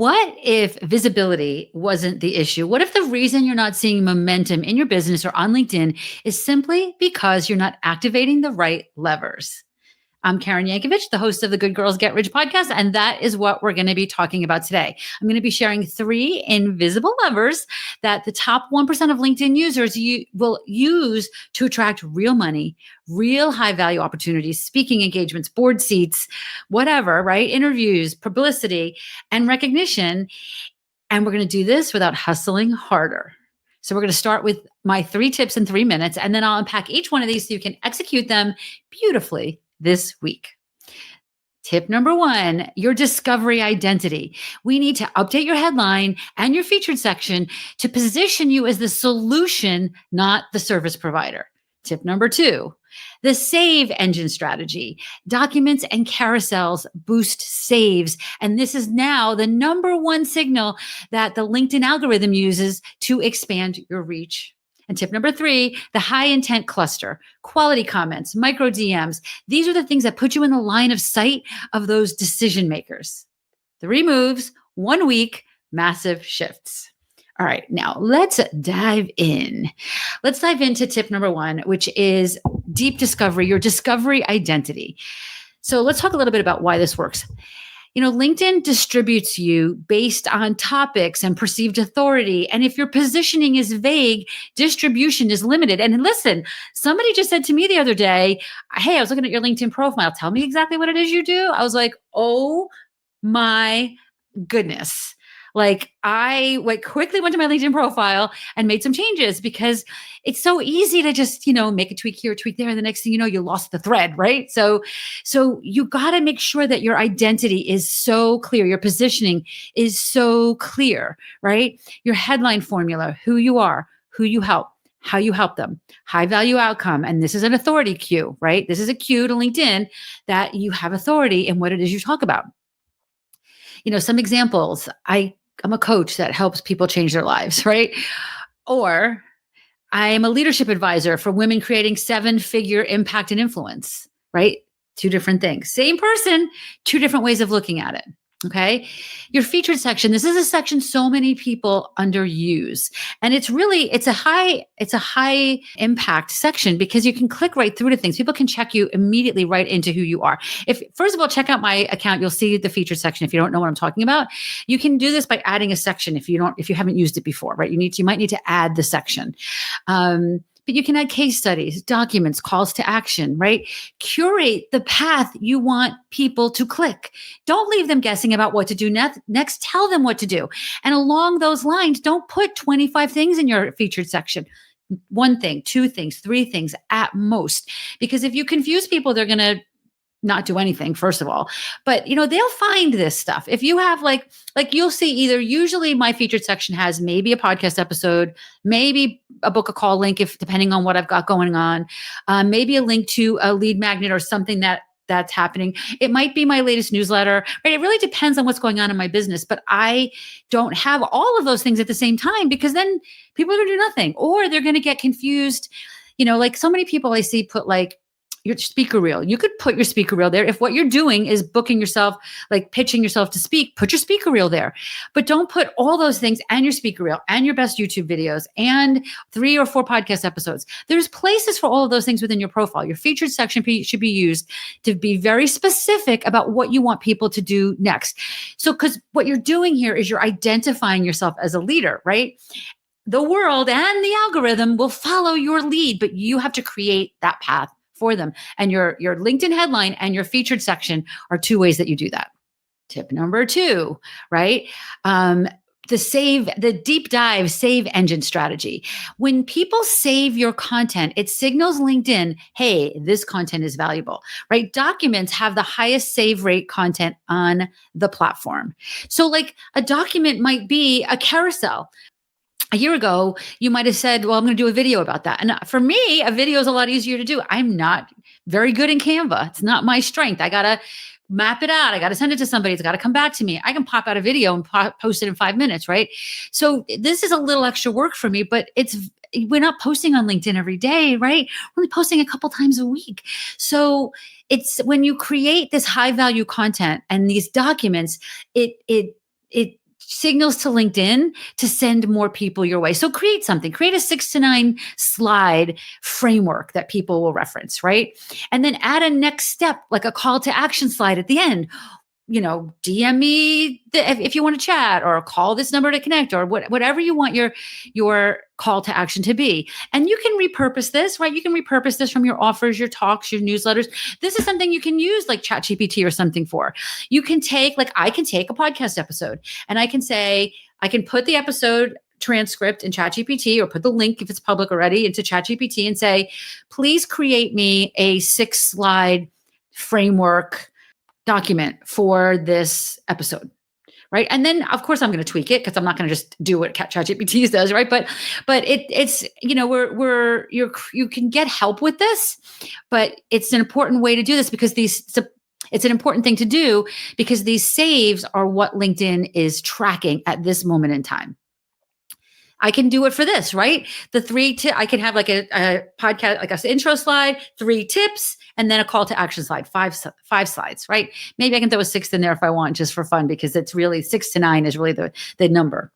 what if visibility wasn't the issue? What if the reason you're not seeing momentum in your business or on LinkedIn is simply because you're not activating the right levers? I'm Karen Yankovich, the host of the Good Girls Get Rich podcast, and that is what we're going to be talking about today. I'm going to be sharing 3 invisible levers that the top 1% of LinkedIn users will use to attract real money, real high value opportunities, speaking engagements, board seats, whatever, right? Interviews, publicity, and recognition. And we're going to do this without hustling harder. So we're going to start with my 3 tips in 3 minutes, and then I'll unpack each one of these so you can execute them beautifully this week. Tip number 1, your discovery identity. We need to update your headline and your featured section to position you as the solution, not the service provider. Tip number 2, the save engine strategy. Documents and carousels boost saves. And this is now the number 1 signal that the LinkedIn algorithm uses to expand your reach. And tip number 3, the high intent cluster, quality comments, micro DMs. These are the things that put you in the line of sight of those decision makers. 3 moves, 1 week, massive shifts. All right, now let's dive in. Let's dive into tip number 1, which is deep discovery, your discovery identity. So let's talk a little bit about why this works. LinkedIn distributes you based on topics and perceived authority. And if your positioning is vague, distribution is limited. And listen, somebody just said to me the other day, hey, I was looking at your LinkedIn profile. Tell me exactly what it is you do. I was like, oh my goodness. I quickly went to my LinkedIn profile and made some changes because it's so easy to just, make a tweak here, tweak there. And the next thing you know, you lost the thread, right? So you got to make sure that your identity is so clear. Your positioning is so clear, right? Your headline formula, who you are, who you help, how you help them, high value outcome. And this is an authority cue, right? This is a cue to LinkedIn that you have authority in what it is you talk about. Some examples, I'm a coach that helps people change their lives, right? Or I'm a leadership advisor for women creating 7-figure impact and influence, right? 2 different things. Same person, 2 different ways of looking at it. Okay. Your featured section. This is a section so many people underuse. And it's a high impact section because you can click right through to things. People can check you immediately right into who you are. First of all, check out my account. You'll see the featured section. If you don't know what I'm talking about, you can do this by adding a section if you haven't used it before, right? You might need to add the section. But you can add case studies, documents, calls to action, right? Curate the path you want people to click. Don't leave them guessing about what to do next. Tell them what to do. And along those lines, don't put 25 things in your featured section. 1 thing, 2 things, 3 things at most. Because if you confuse people, they're going to not do anything, first of all, but they'll find this stuff. If you have like you'll see usually my featured section has maybe a podcast episode, maybe a book a call link, depending on what I've got going on, maybe a link to a lead magnet or something that's happening. It might be my latest newsletter, right? It really depends on what's going on in my business, but I don't have all of those things at the same time because then people are going to do nothing or they're going to get confused. So many people I see put your speaker reel. You could put your speaker reel there. If what you're doing is booking yourself, pitching yourself to speak, put your speaker reel there. But don't put all those things and your speaker reel and your best YouTube videos and 3 or 4 podcast episodes. There's places for all of those things within your profile. Your featured section should be used to be very specific about what you want people to do next. So, because what you're doing here is you're identifying yourself as a leader, right? The world and the algorithm will follow your lead, but you have to create that path for them. And your LinkedIn headline and your featured section are 2 ways that you do that. Tip number 2, right? The deep dive save engine strategy. When people save your content, it signals LinkedIn, hey, this content is valuable, right? Documents have the highest save rate content on the platform. So a document might be a carousel. A year ago, you might have said, well, I'm going to do a video about that. And for me, a video is a lot easier to do. I'm not very good in Canva. It's not my strength. I got to map it out. I got to send it to somebody. It's got to come back to me. I can pop out a video and post it in 5 minutes, right? So this is a little extra work for me, but we're not posting on LinkedIn every day, right? We're only posting a couple times a week. So it's when you create this high value content and these documents, it signals to LinkedIn to send more people your way. So create something, create a 6 to 9 slide framework that people will reference, right? And then add a next step, like a call to action slide at the end. DM me if you want to chat, or call this number to connect, or whatever you want your call to action to be. And you can repurpose this, right? You can repurpose this from your offers, your talks, your newsletters. This is something you can use like ChatGPT or something for. You can take, like, I can take a podcast episode and I can say, I can put the episode transcript in ChatGPT, or put the link, if it's public already, into ChatGPT and say, please create me a 6 slide framework document for this episode, right? And then of course I'm going to tweak it, because I'm not going to just do what ChatGPT does, right? But it's you can get help with this, but it's an important way to do this, because it's an important thing to do, because these saves are what LinkedIn is tracking at this moment in time. I can do it for this, right? I can have like a podcast, like an intro slide, 3 tips, and then a call to action slide, five slides, right? Maybe I can throw a 6th in there if I want, just for fun, because it's really 6 to 9 is really the number.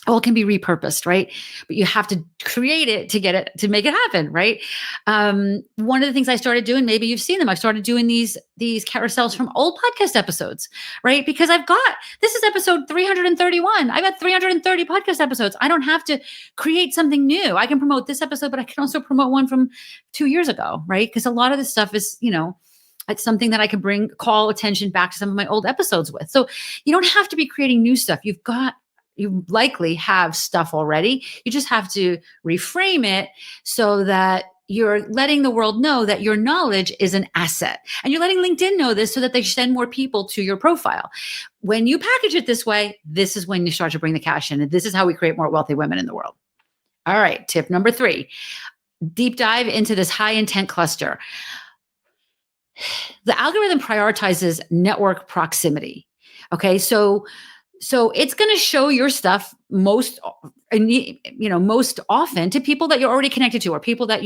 All can be repurposed, right? But you have to create it to make it happen, right? One of the things I started doing, maybe you've seen them, I've started doing these carousels from old podcast episodes, right? Because this is episode 331. I've got 330 podcast episodes. I don't have to create something new. I can promote this episode, but I can also promote one from 2 years ago, right? Because a lot of this stuff is, it's something that I can call attention back to some of my old episodes with. So you don't have to be creating new stuff. You likely have stuff already. You just have to reframe it so that you're letting the world know that your knowledge is an asset. And you're letting LinkedIn know this so that they send more people to your profile. When you package it this way, this is when you start to bring the cash in. And this is how we create more wealthy women in the world. All right, tip number 3, deep dive into this high intent cluster. The algorithm prioritizes network proximity. Okay, so it's going to show your stuff most often to people that you're already connected to, or people that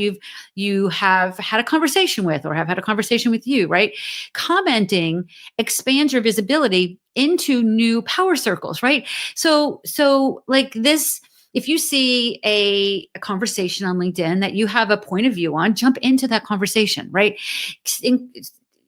you have had a conversation with, or have had a conversation with you, right? Commenting expands your visibility into new power circles, right? So like this, if you see a conversation on LinkedIn that you have a point of view on, jump into that conversation, right?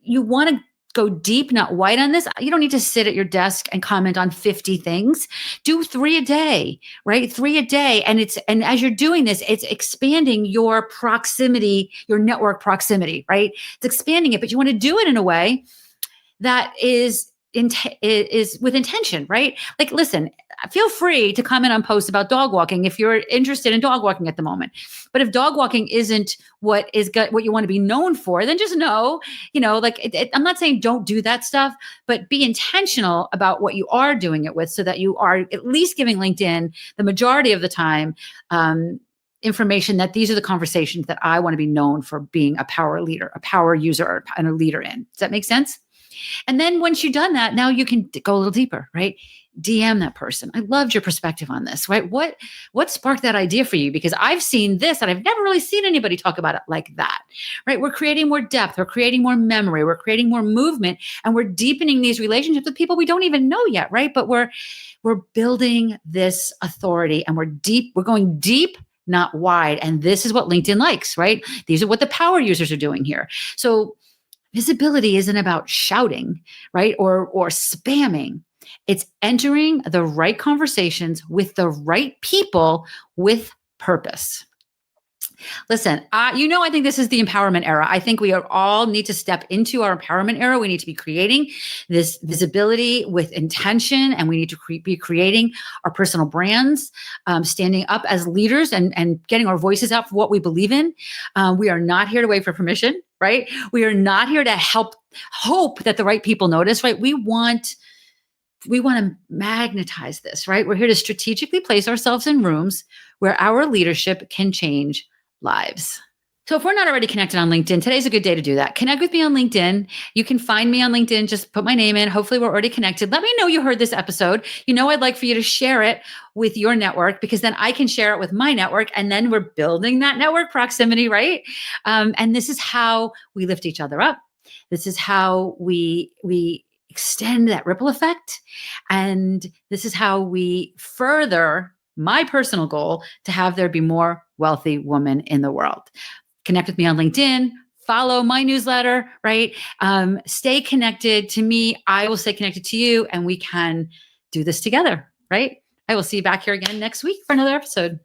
You want to go deep, not wide on this. You don't need to sit at your desk and comment on 50 things. Do 3 a day, right? 3 a day. And as you're doing this, it's expanding your proximity, your network proximity, right? It's expanding it, but you want to do it in a way that is with intention, right? Like, listen, feel free to comment on posts about dog walking if you're interested in dog walking at the moment. But if dog walking isn't what you want to be known for, then just know, I'm not saying don't do that stuff, but be intentional about what you are doing it with, so that you are at least giving LinkedIn the majority of the time information that these are the conversations that I want to be known for being a power leader, a power user, and a leader in. Does that make sense? And then once you've done that, now you can go a little deeper, right? DM that person. I loved your perspective on this, right? What sparked that idea for you? Because I've seen this and I've never really seen anybody talk about it like that, right? We're creating more depth. We're creating more memory. We're creating more movement, and we're deepening these relationships with people we don't even know yet, right? But we're building this authority, and we're going deep, not wide. And this is what LinkedIn likes, right? These are what the power users are doing here. So visibility isn't about shouting, right? Or spamming. It's entering the right conversations with the right people with purpose. Listen, I think this is the empowerment era. I think we all need to step into our empowerment era. We need to be creating this visibility with intention, and we need to be creating our personal brands, standing up as leaders and getting our voices out for what we believe in. We are not here to wait for permission, right? We are not here to hope that the right people notice, right? We want to magnetize this, right? We're here to strategically place ourselves in rooms where our leadership can change lives. So if we're not already connected on LinkedIn, today's a good day to do that. Connect with me on LinkedIn. You can find me on LinkedIn. Just put my name in. Hopefully we're already connected. Let me know you heard this episode. I'd like for you to share it with your network, because then I can share it with my network, and then we're building that network proximity, right? And this is how we lift each other up. This is how we extend that ripple effect. And this is how we further my personal goal to have there be more wealthy women in the world. Connect with me on LinkedIn, follow my newsletter, right? Stay connected to me. I will stay connected to you, and we can do this together, right? I will see you back here again next week for another episode.